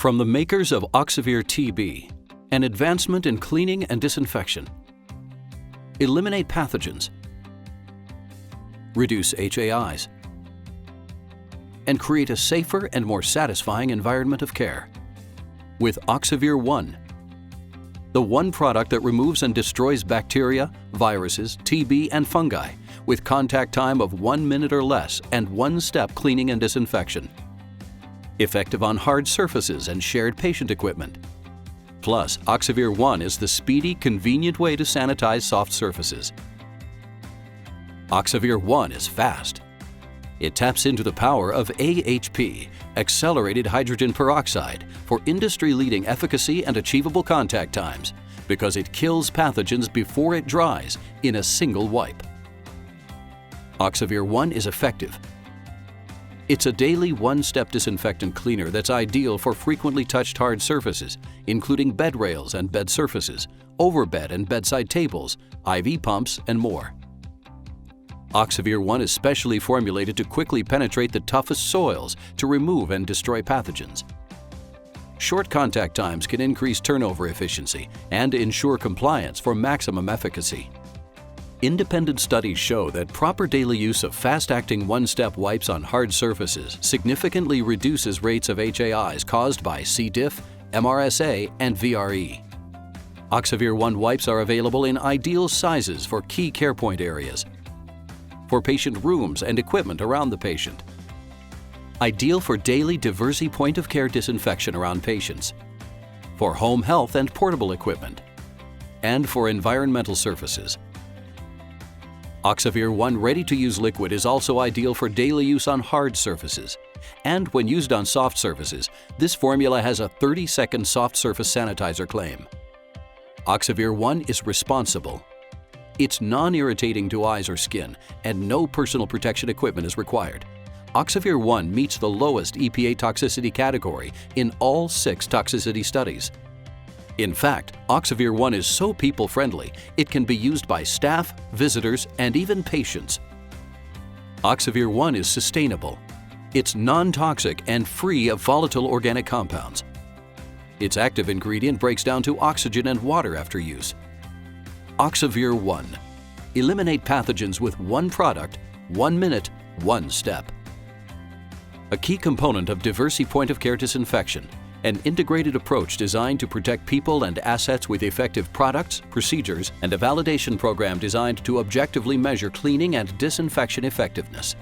From the makers of Oxivir TB, an advancement in cleaning and disinfection. Eliminate pathogens, reduce HAIs, and create a safer and more satisfying environment of care. With Oxivir One, the one product that removes and destroys bacteria, viruses, TB, and fungi with contact time of 1 minute or less and one-step cleaning and disinfection. Effective on hard surfaces and shared patient equipment. Plus, Oxivir One is the speedy, convenient way to sanitize soft surfaces. Oxivir One is fast. It taps into the power of AHP, accelerated hydrogen peroxide, for industry-leading efficacy and achievable contact times, because it kills pathogens before it dries in a single wipe. Oxivir One is effective. It's a daily one-step disinfectant cleaner that's ideal for frequently touched hard surfaces, including bed rails and bed surfaces, overbed and bedside tables, IV pumps, and more. Oxivir One is specially formulated to quickly penetrate the toughest soils to remove and destroy pathogens. Short contact times can increase turnover efficiency and ensure compliance for maximum efficacy. Independent studies show that proper daily use of fast-acting one-step wipes on hard surfaces significantly reduces rates of HAIs caused by C. diff, MRSA, and VRE. Oxivir One wipes are available in ideal sizes for key care point areas, for patient rooms and equipment around the patient. Ideal for daily diverse point-of-care disinfection around patients, for home health and portable equipment, and for environmental surfaces. Oxivir One ready-to-use liquid is also ideal for daily use on hard surfaces. And when used on soft surfaces, this formula has a 30-second soft surface sanitizer claim. Oxivir One is responsible. It's non-irritating to eyes or skin, and no personal protection equipment is required. Oxivir One meets the lowest EPA toxicity category in all 6 toxicity studies. In fact, Oxivir One is so people-friendly, it can be used by staff, visitors, and even patients. Oxivir One is sustainable. It's non-toxic and free of volatile organic compounds. Its active ingredient breaks down to oxygen and water after use. Oxivir One. Eliminate pathogens with one product, 1 minute, one step. A key component of diverse point-of-care disinfection, an integrated approach designed to protect people and assets with effective products, procedures, and a validation program designed to objectively measure cleaning and disinfection effectiveness.